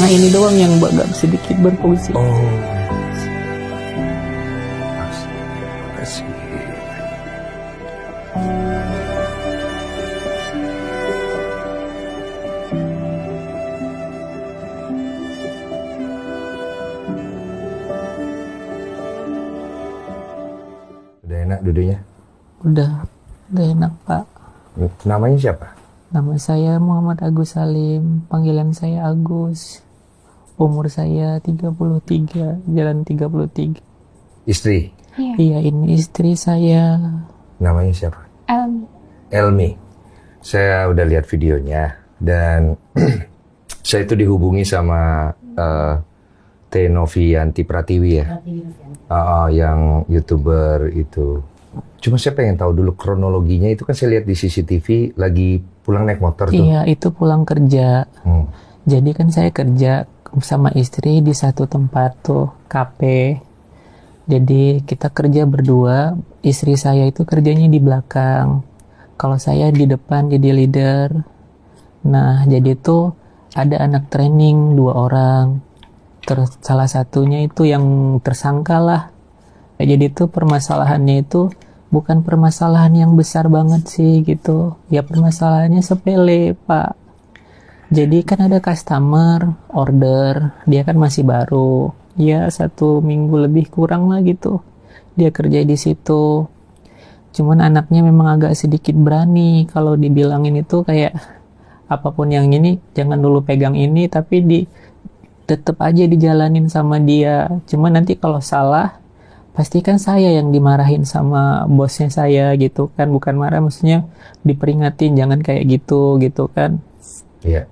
Cuma ini doang yang agak sedikit berfungsi. Oh, asik. Udah enak duduknya? Udah enak Pak. Namanya siapa? Nama saya Muhammad Agus Salim, panggilan saya Agus. Umur saya 33, jalan 33. Istri? Iya, ini istri saya. Namanya siapa? Elmi. Saya udah lihat videonya dan saya itu dihubungi sama Novianti Pratiwi ya, yang YouTuber itu. Cuma saya pengen tahu dulu kronologinya. Itu kan saya lihat di CCTV lagi pulang naik motor tuh. Iya, itu pulang kerja. Jadi kan saya kerja sama istri di satu tempat tuh, kafe. Jadi kita kerja berdua. Istri saya itu kerjanya di belakang. Kalau saya di depan jadi leader. Nah, jadi tuh ada anak training 2 orang. Terus salah satunya itu yang tersangka lah. Jadi tuh permasalahannya itu bukan permasalahan yang besar banget sih gitu. Ya permasalahannya sepele Pak. Jadi kan ada customer order, dia kan masih baru. Ya 1 minggu lebih kurang lah gitu. Dia kerja di situ. Cuman anaknya memang agak sedikit berani. Kalau dibilangin itu kayak apapun yang ini jangan dulu pegang ini, tapi tetep aja dijalanin sama dia. Cuman nanti kalau salah pasti kan saya yang dimarahin sama bosnya saya gitu kan. Bukan marah, maksudnya diperingatin jangan kayak gitu kan. Iya.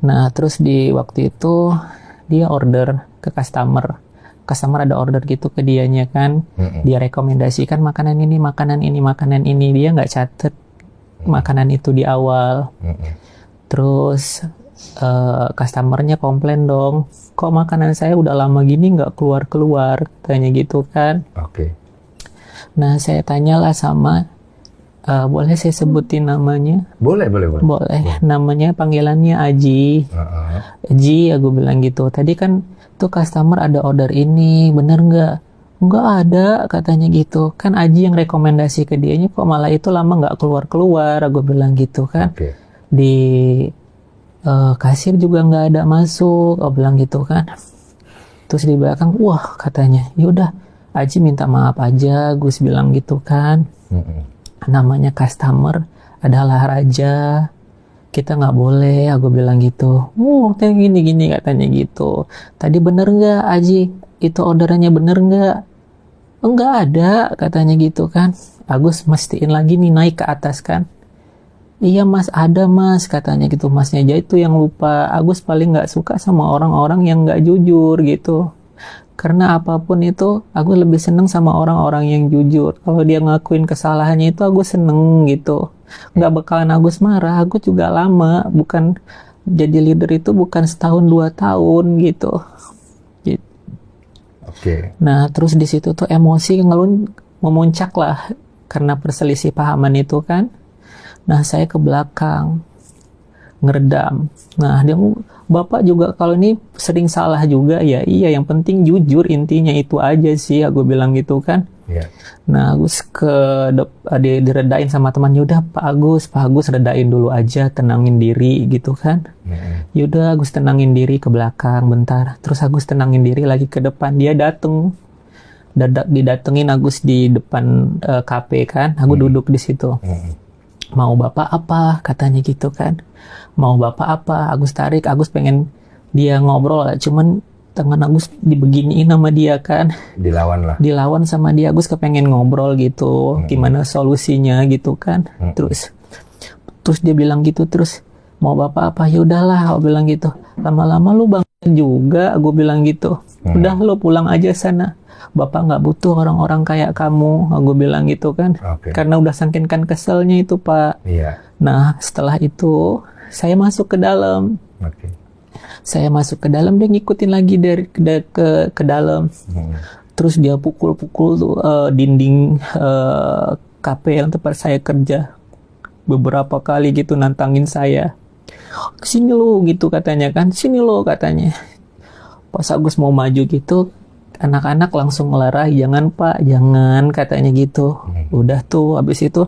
Nah terus di waktu itu dia order ke customer ada order gitu ke dianya kan. Dia rekomendasikan makanan ini, dia nggak catet makanan itu di awal. Terus customernya komplain dong, kok makanan saya udah lama gini nggak keluar tanya gitu kan. Oke. Nah saya tanyalah sama boleh saya sebutin namanya? Boleh. Namanya panggilannya Aji. Aji, aku bilang gitu, tadi kan tuh customer ada order ini, bener nggak? Nggak ada katanya gitu kan. Aji yang rekomendasi ke dianya, kok malah itu lama nggak keluar, aku bilang gitu kan. Di kasir juga nggak ada masuk, aku bilang gitu kan. Terus di belakang, wah katanya, yaudah Aji minta maaf aja, Gus bilang gitu kan. Namanya customer adalah raja, kita nggak boleh, aku bilang gitu. Gini katanya gitu. Tadi bener nggak Aji, itu orderannya bener nggak? Enggak ada katanya gitu kan. Agus mastiin lagi nih, naik ke atas kan. Iya mas, ada mas katanya gitu. Masnya aja itu yang lupa. Agus paling nggak suka sama orang-orang yang nggak jujur gitu. Karena apapun itu, Agus lebih seneng sama orang-orang yang jujur. Kalau dia ngakuin kesalahannya itu, Agus seneng gitu. Nggak bakalan Agus marah. Agus juga lama, bukan jadi leader itu bukan 1-2 tahun gitu. Nah terus di situ tuh emosi memuncak lah karena perselisih pahaman itu kan. Nah saya ke belakang ngeredam. Nah dia, bapak juga kalau ini sering salah juga ya. Iya, yang penting jujur, intinya itu aja sih, aku bilang gitu kan. Nah Agus diredain sama temannya. Udah Pak Agus redain dulu aja, tenangin diri gitu kan. Yaudah Agus tenangin diri ke belakang bentar. Terus Agus tenangin diri lagi ke depan. Dia didatengin Agus di depan kafe kan. Aku duduk di situ. Mau bapak apa katanya gitu kan. Mau bapak apa? Agus tarik, Agus pengen dia ngobrol, cuman tangan Agus dibeginiin sama dia kan. Dilawan sama dia. Agus kepengen ngobrol gitu, gimana solusinya gitu kan. Terus dia bilang gitu, terus mau bapak apa? Ya udahlah, aku bilang gitu. Lama-lama lu bang juga, aku bilang gitu. Udah lu pulang aja sana. Bapak nggak butuh orang-orang kayak kamu, aku bilang gitu kan. Karena udah saking kan keselnya itu Pak. Nah setelah itu saya masuk ke dalam. Saya masuk ke dalam, dia ngikutin lagi ke dalam. Terus dia pukul-pukul tuh dinding kafe yang tempat saya kerja beberapa kali gitu, nantangin saya. Sini lo gitu katanya kan, sini lo katanya. Pas Agus mau maju gitu, anak-anak langsung ngelarai, jangan Pak, jangan katanya gitu. Udah tuh, habis itu,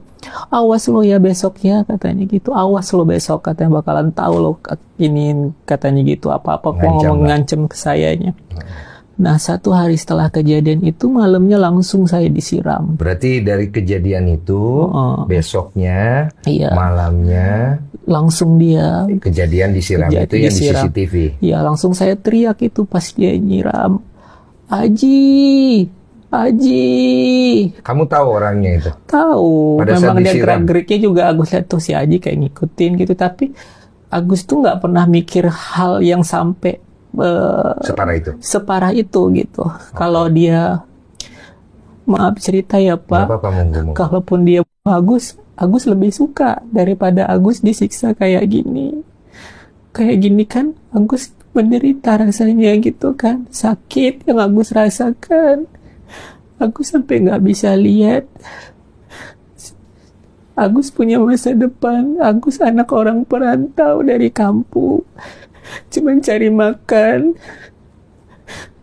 awas lo ya besok ya katanya gitu, awas lo besok katanya bakalan tahu lo ini katanya gitu, apa-apa kok ngomong ngancem ke sayanya. Nah, 1 hari setelah kejadian itu malamnya langsung saya disiram. Berarti dari kejadian itu besoknya, malamnya langsung dia kejadian disiram itu yang di CCTV. Ya, langsung saya teriak itu pas dia nyiram. Aji. Kamu tahu orangnya itu? Tahu. Pada memang dia disiram. gerak-geriknya juga Agus lihat tuh si Aji kayak ngikutin gitu, tapi Agus tuh nggak pernah mikir hal yang sampai separah itu gitu. Kalau dia, maaf cerita ya Pak, kalaupun dia Agus lebih suka daripada Agus disiksa kayak gini kan. Agus menderita rasanya gitu kan, sakit yang Agus rasakan. Agus sampai nggak bisa lihat. Agus punya masa depan. Agus anak orang perantau dari kampung, cuman cari makan,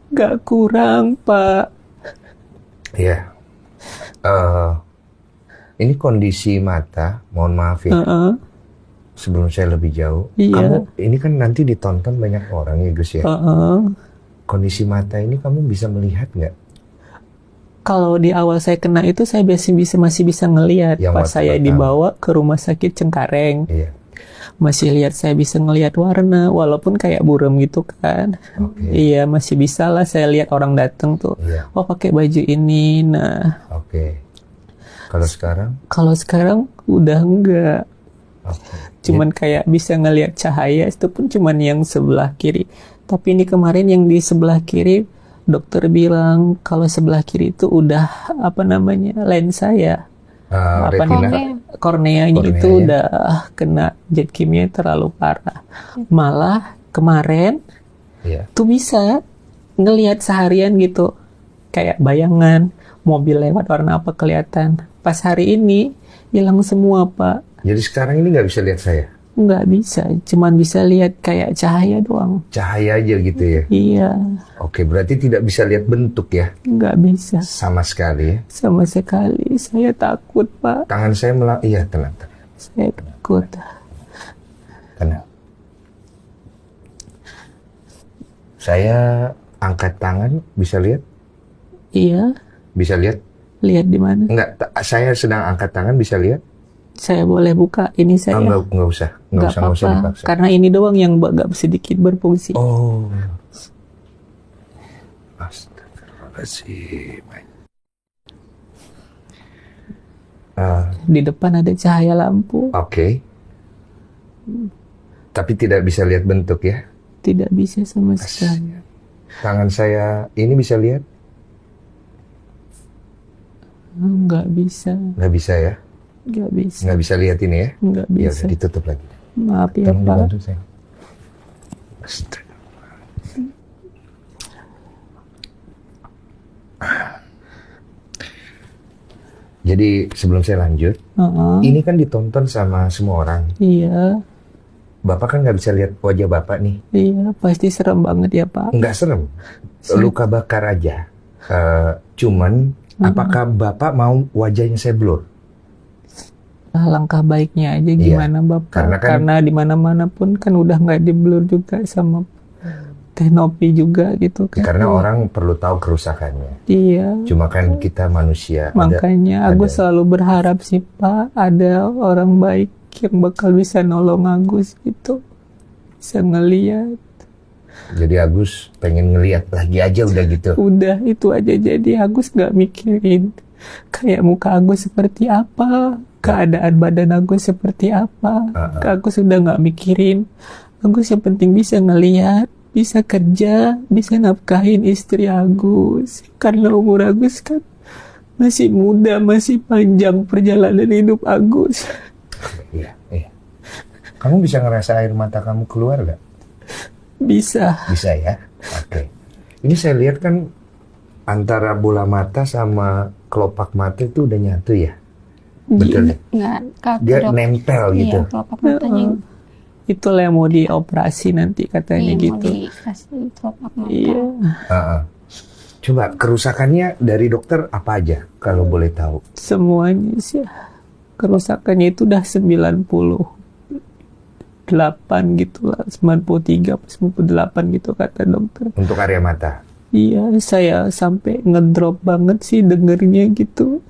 nggak kurang Pak. Iya. Ini kondisi mata, mohon maaf ya. Sebelum saya lebih jauh, kamu ini kan nanti ditonton banyak orang ya Gus ya. Kondisi mata ini kamu bisa melihat nggak? Kalau di awal saya kena itu saya masih bisa ngelihat pas saya dibawa ke rumah sakit Cengkareng. Masih lihat, saya bisa ngelihat warna walaupun kayak buram gitu kan. Iya, masih bisa lah saya lihat orang datang tuh. Oh, pakai baju ini. Nah. Kalau sekarang udah enggak. Cuman kayak bisa ngelihat cahaya, itu pun cuman yang sebelah kiri. Tapi ini kemarin yang di sebelah kiri, dokter bilang kalau sebelah kiri itu udah lensa ya. Korneanya itu udah kena zat kimia terlalu parah. Malah kemarin tuh bisa ngelihat seharian gitu, kayak bayangan mobil lewat warna apa kelihatan. Pas hari ini hilang semua Pak. Jadi sekarang ini nggak bisa lihat saya? Nggak bisa, cuman bisa lihat kayak cahaya doang. Cahaya aja gitu ya? Iya. Oke, berarti tidak bisa lihat bentuk ya? Nggak bisa. Sama sekali ya? Sama sekali, saya takut Pak. Tangan saya iya tenang. Saya takut. Tenang. Saya angkat tangan, bisa lihat? Iya. Bisa lihat? Lihat di mana? Enggak, saya sedang angkat tangan, bisa lihat? Saya boleh buka ini saya? Enggak usah dipaksa. Karena ini doang yang agak sedikit berfungsi. Oh. Astagfirullahaladzim. Di depan ada cahaya lampu. Oke. Tapi tidak bisa lihat bentuk ya? Tidak bisa sama sekali. Tangan saya ini bisa lihat? Nggak bisa. Nggak bisa ya? Nggak bisa. Nggak bisa lihat ini ya? Nggak bisa. Ya udah ditutup lagi. Maaf ya Pak. Jadi sebelum saya lanjut, ini kan ditonton sama semua orang. Iya. Bapak kan nggak bisa lihat wajah Bapak nih. Iya, pasti serem banget ya Pak. Nggak serem, luka bakar aja. Cuman, apakah Bapak mau wajahnya saya blur? Langkah baiknya aja gimana Bapak? Karena di mana-mana pun kan udah nggak di blur juga sama teknopi juga gitu kan. Karena orang perlu tahu kerusakannya. Iya. Cuma kan kita manusia. Makanya Agus selalu berharap sih Pak, ada orang baik yang bakal bisa nolong Agus gitu. Bisa ngeliat. Jadi Agus pengen ngeliat lagi aja udah gitu. Udah itu aja, jadi Agus nggak mikirin kayak muka Agus seperti apa, keadaan badan Agus seperti apa. Agus udah nggak mikirin. Agus yang penting bisa ngeliat, bisa kerja, bisa nafkahin istri Agus. Karena umur Agus kan masih muda, masih panjang perjalanan hidup Agus. Iya. Kamu bisa ngerasa air mata kamu keluar gak? Bisa. Bisa ya? Oke. Ini saya lihat kan antara bola mata sama kelopak mata itu udah nyatu ya? Betul ya? Enggak. Dia nempel gitu? Iya, kelopak matanya. itulah yang mau dioperasi nanti katanya Iya, gitu. mau dikasih kelopak mata. Iya. Coba kerusakannya dari dokter apa aja kalau boleh tahu? Semuanya sih kerusakannya itu udah 98 gitu lah, 93 98 gitu kata dokter. Untuk area mata. Iya, saya sampai ngedrop banget sih dengernya gitu.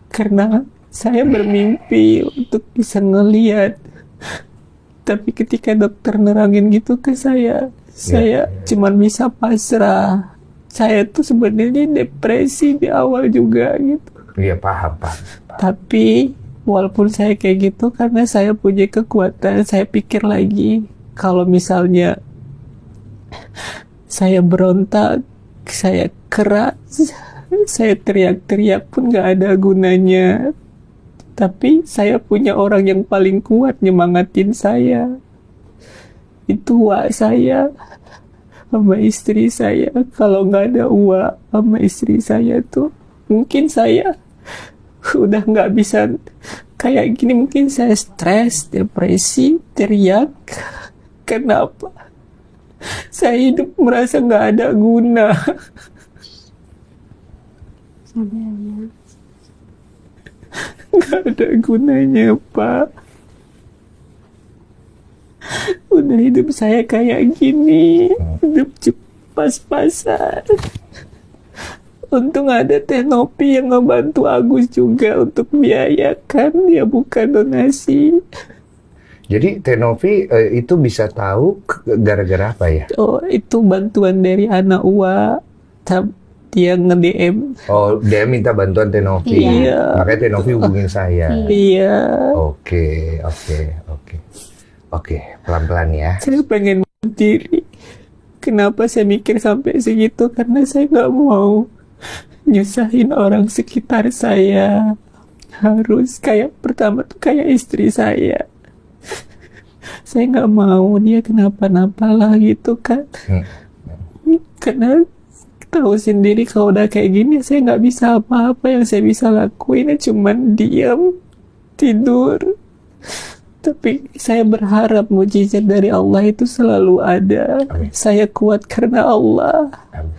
Karena saya bermimpi untuk bisa ngeliat. Tapi ketika dokter nerangin gitu ke saya cuman bisa pasrah. Saya tuh sebenarnya depresi di awal juga gitu. Iya, paham. Tapi walaupun saya kayak gitu, karena saya punya kekuatan, saya pikir lagi kalau misalnya saya berontak, saya keras, saya teriak-teriak pun gak ada gunanya. Tapi saya punya orang yang paling kuat nyemangatin saya. Itu Wak saya sama istri saya. Kalau gak ada Wak sama istri saya tuh, mungkin saya udah gak bisa kayak gini. Mungkin saya stres, depresi, teriak. Kenapa? Saya hidup merasa gak ada guna. Sadarnya. Gak ada gunanya, Pak. Udah hidup saya kayak gini, hidup pas-pasan. Untung ada Teh Nopi yang ngebantu Agus juga untuk biayakan, dia bukan donasi. Jadi Teh Novi itu bisa tahu gara-gara apa ya? Oh, itu bantuan dari anak Uwa. Dia nge-DM. Oh, dia minta bantuan Teh Novi. Iya. Makanya Teh Novi hubungin saya. Iya. Oke. Pelan-pelan ya. Saya pengen bunuh diri. Kenapa saya mikir sampai segitu? Karena saya nggak mau nyusahin orang sekitar saya. Harus kayak pertama tuh kayak istri saya. Saya nggak mau dia kenapa-napa lah gitu kan. Karena tahu sendiri kalau udah kayak gini saya nggak bisa apa-apa. Yang saya bisa lakuin cuman diam, tidur. Tapi saya berharap mujizat dari Allah itu selalu ada. Amin. Saya kuat karena Allah. Amin.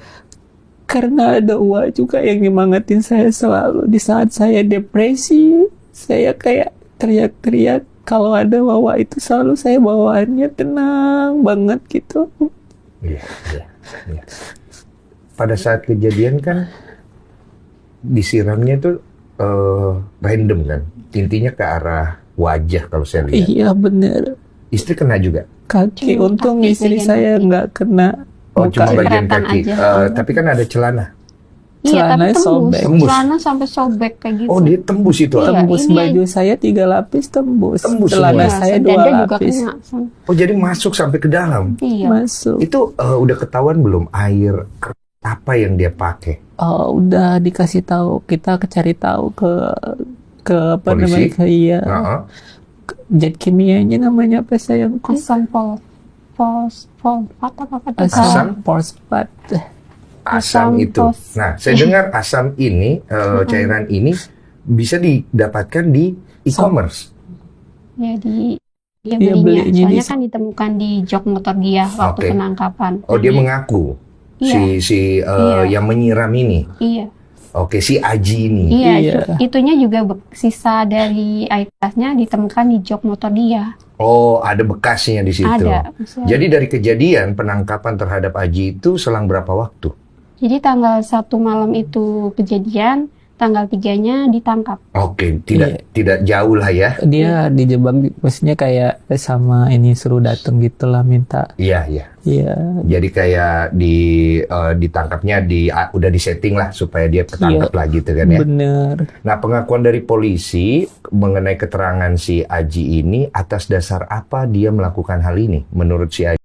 Karena ada Allah juga yang nyemangatin saya selalu. Di saat saya depresi, saya kayak teriak-teriak. Kalau ada Wawa itu selalu saya bawaannya tenang banget gitu. Iya. Pada saat kejadian kan disiramnya itu random kan, intinya ke arah wajah kalau saya lihat. Iya bener. Istri kena juga. Kaki, Cuma untung kaki, istri bagian saya kaki. nggak kena. Oh, cuma Muka. bagian Kelihatan kaki. aja. Tapi kan ada celana. Iya, Celananya tapi sobek. Tembus. Celana sampai sobek kayak gitu. Oh, dia tembus itu. Iya. Tembus ini baju saya 3 lapis tembus. Tembus Celana semua. saya 2 dada juga lapis. kena. Oh, jadi masuk sampai ke dalam. Iya. Masuk. Itu udah ketahuan belum air apa yang dia pakai? Oh, udah dikasih tahu, kita cari tahu ke apa Polisi? namanya, ke iya. Heeh. Zat kimianya namanya apa sayangku? Asam fosfat apa kata Asam? Fosfat. Asam Asam itu. fos- Nah, saya dengar asam ini, cairan ini bisa didapatkan di e-commerce. Ya dia Dia belinya. belinya Soalnya di- kan ditemukan di jok motor dia waktu Oke. penangkapan. Oh, dia mengaku Iya. Iya. yang menyiram ini. Iya. Oke, si Aji ini. Iya, Iya. itunya juga sisa dari air tasnya ditemukan di jok motor dia. Oh, ada bekasnya di situ. Ada. Maksudnya. Jadi dari kejadian penangkapan terhadap Aji itu selang berapa waktu? Jadi tanggal 1 malam itu kejadian, tanggal 3-nya ditangkap. Oke, tidak jauh lah ya. Dia dijebak, maksudnya kayak sama ini suruh dateng gitu lah, minta. Iya. Iya. Jadi kayak ditangkapnya udah disetting lah supaya dia ketangkap lagi gitu kan ya. Bener. Nah, pengakuan dari polisi mengenai keterangan si Aji ini atas dasar apa dia melakukan hal ini menurut si Aji?